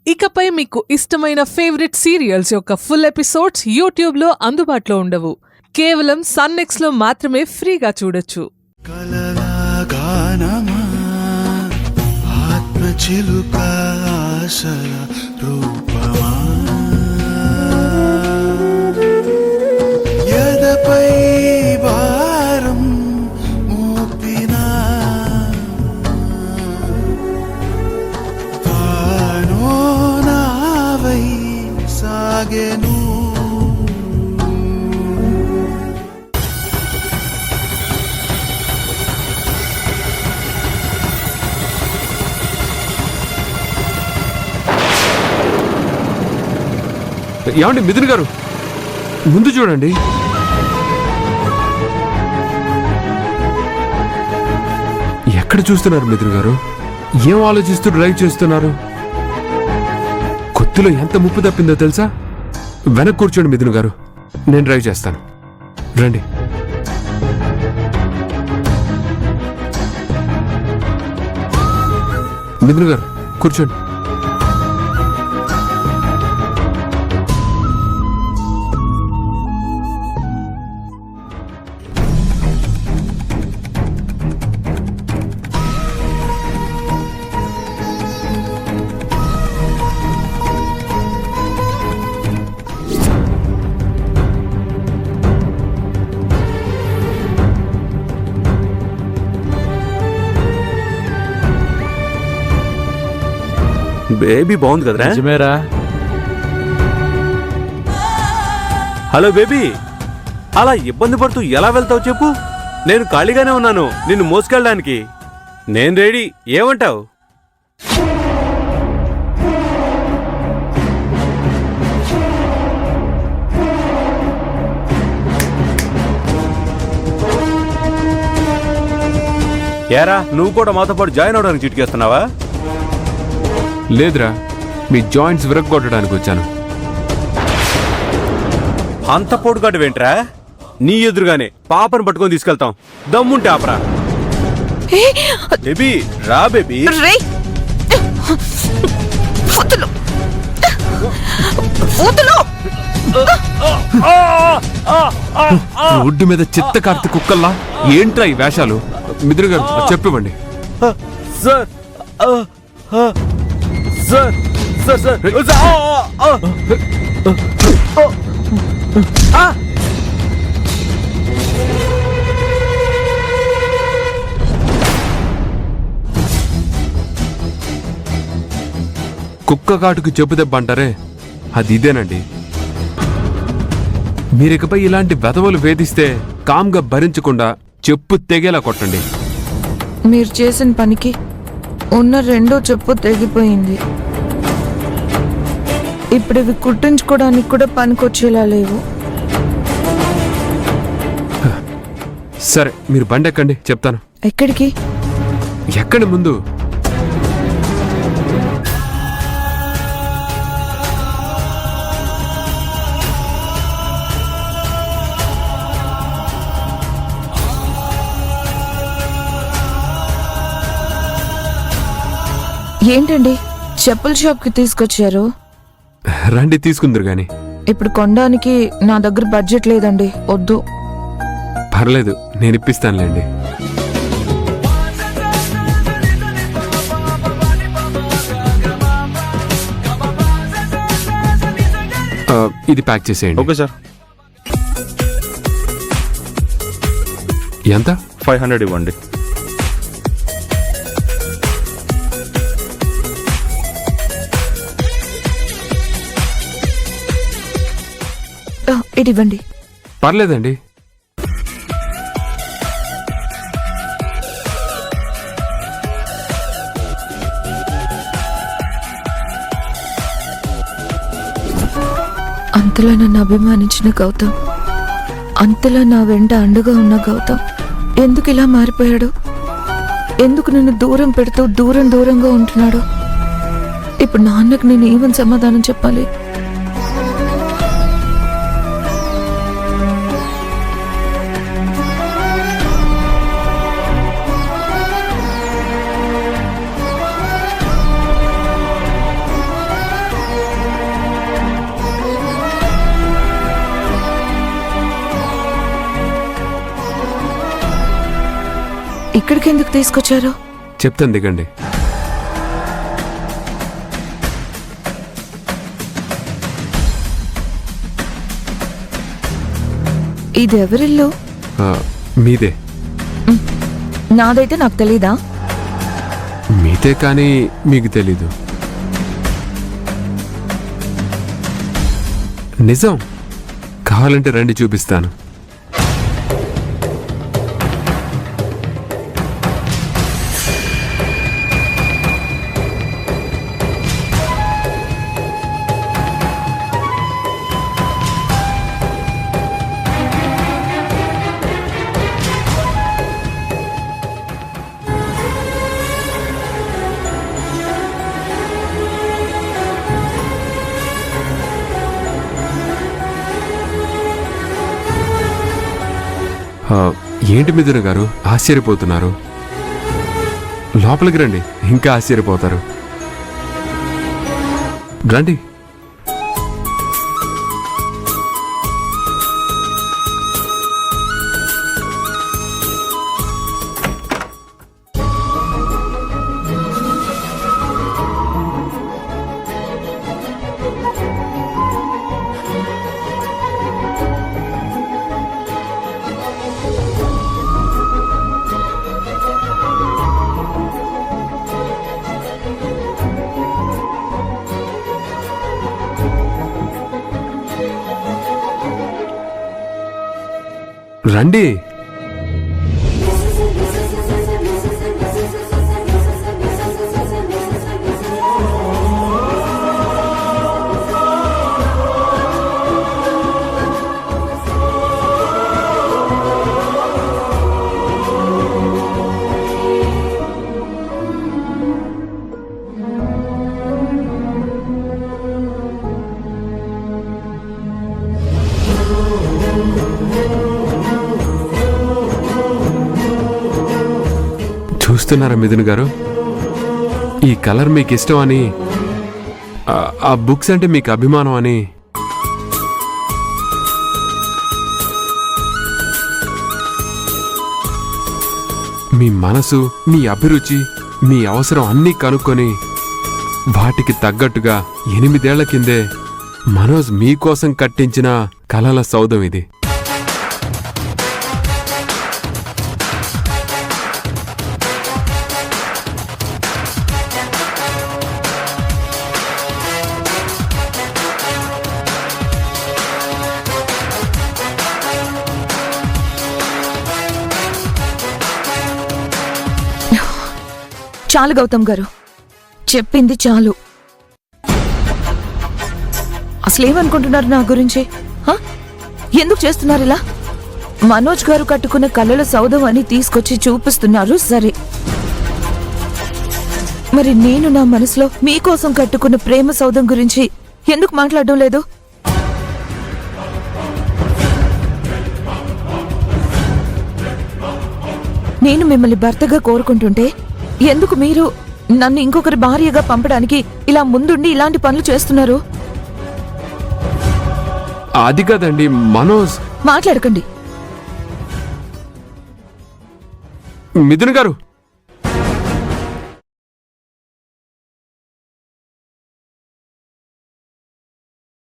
ఇకపై మీకు ఇష్టమైన ఫేవరెట్ సీరియల్స్ యొక్క ఫుల్ ఎపిసోడ్స్ యూట్యూబ్లో అందుబాటులో ఉండవు. కేవలం సన్నెక్స్లో మాత్రమే ఫ్రీగా చూడొచ్చు. ఏమండి మిథున్ గారు, ముందు చూడండి. ఎక్కడ చూస్తున్నారు మిథున్ గారు? ఏం ఆలోచిస్తూ డ్రైవ్ చేస్తున్నారు? కొత్తిలో ఎంత ముప్పు తప్పిందో తెలుసా? వెనక్కి కూర్చోండి మిథున్ గారు, నేను డ్రైవ్ చేస్తాను. రండి. మిథున్ గారు కూర్చోండి. బేబీ బాగుంది కదరా? నిజమేరా. హలో బేబీ, అలా ఇబ్బంది పడుతూ ఎలా వెళ్తావు చెప్పు? నేను ఖాళీగానే ఉన్నాను నిన్ను మోసుకెళ్ళడానికి. నేను రెడీ, ఏమంటావు? ఏరా, నువ్వు కూడా మాతో పాటు జాయిన్ అవడానికి చిటికేస్తున్నావా? లేదురా, మీ జాయింట్స్ విరగొట్టడానికి వచ్చాను. అంత పొడుగాడు వెంట్రా? నీ ఎదురుగానే పాపను పట్టుకొని తీసుకెళ్తాం. దమ్ముంటే ఆపరా. బేబీ రా బేబీ. రోడ్డు మీద చిత్త కార్తీ కుక్కల్లా ఏంట్రా ఈ వేషాలు? మిథున్ గారు చెప్పివ్వండి. సార్ సార్ సార్ సార్ కుక్క కాటుకు చెప్పు దెబ్బ అంటారే, అది ఇదేనండి. మీరికపై ఇలాంటి వెధవలు వేధిస్తే కామ్గా భరించకుండా చెప్పు తెగేలా కొట్టండి. మీరు చేసిన పనికి ఉన్న రెండో చెప్పు తెగిపోయింది. ఇప్పుడు ఇవి కుట్టించుకోవడానికి కూడా పనికొచ్చేలా లేవు. సరే, మీరు బండి ఎక్కండి, చెప్తాను. ఎక్కడికి? ఎక్కండి ముందు. ఏంటండి చెప్పుల షాప్కి తీసుకొచ్చారు? రండి తీసుకుందరు గాని. ఇప్పుడు కొనడానికి నా దగ్గర బడ్జెట్ లేదండి, వద్దు. పర్లేదు, నేను ఇప్పిస్తానులేండి. ఇది ప్యాక్ చేసేయండి. Okay sir. ఎంత? 500 ఇవ్వండి. ఇది ఇవ్వండి. పర్లేదండి. అంతలా నన్ను అభిమానించిన గౌతమ్, అంతలా నా వెంట అండగా ఉన్న గౌతమ్ ఎందుకు ఇలా మారిపోయాడు? ఎందుకు నన్ను దూరం పెడుతూ దూరంగా ఉంటున్నాడు? ఇప్పుడు నాన్నకు నేను ఏమని సమాధానం చెప్పాలి? ఇక్కడికి ఎందుకు తీసుకొచ్చారు? చెప్తాను, దిగండి. ఇది ఎవరిల్లు? మీదే. నాదైతే నాకు తెలీదా? మీదే కానీ మీకు తెలీదు. నిజం. కావాలంటే రండి, చూపిస్తాను. ఏంటి మిథున గారు ఆశ్చర్యపోతున్నారు? లోపలికి రండి, ఇంకా ఆశ్చర్యపోతారు. రండి. రండి. చూస్తున్నారా మిథున్ గారు, ఈ కలర్ మీకు ఇష్టం అని, ఆ బుక్స్ అంటే మీకు అభిమానం అని. మీ మనసు, మీ అభిరుచి, మీ అవసరం అన్నీ కనుక్కొని వాటికి తగ్గట్టుగా 8 ఏళ్ల కిందే మనోజ్ మీకోసం కట్టించిన కలల సౌధం ఇది. చాలు గౌతమ్ గారు, చెప్పింది చాలు. అసలేమనుకుంటున్నారు నా గురించి? ఎందుకు చేస్తున్నారు ఇలా? మనోజ్ గారు కట్టుకున్న కళ్ళల సౌధం అని తీసుకొచ్చి చూపిస్తున్నారు, సరే. మరి నేను నా మనసులో మీకోసం కట్టుకున్న ప్రేమ సౌధం గురించి ఎందుకు మాట్లాడడం లేదు? నేను మిమ్మల్ని భర్తగా కోరుకుంటుంటే ఎందుకు మీరు నన్ను ఇంకొకరి భార్యగా పంపడానికి ఇలా ముందుండి ఇలాంటి పనులు చేస్తున్నారు? అది కదండి మనోజ్. మాట్లాడకండి. మిథున్ గారు,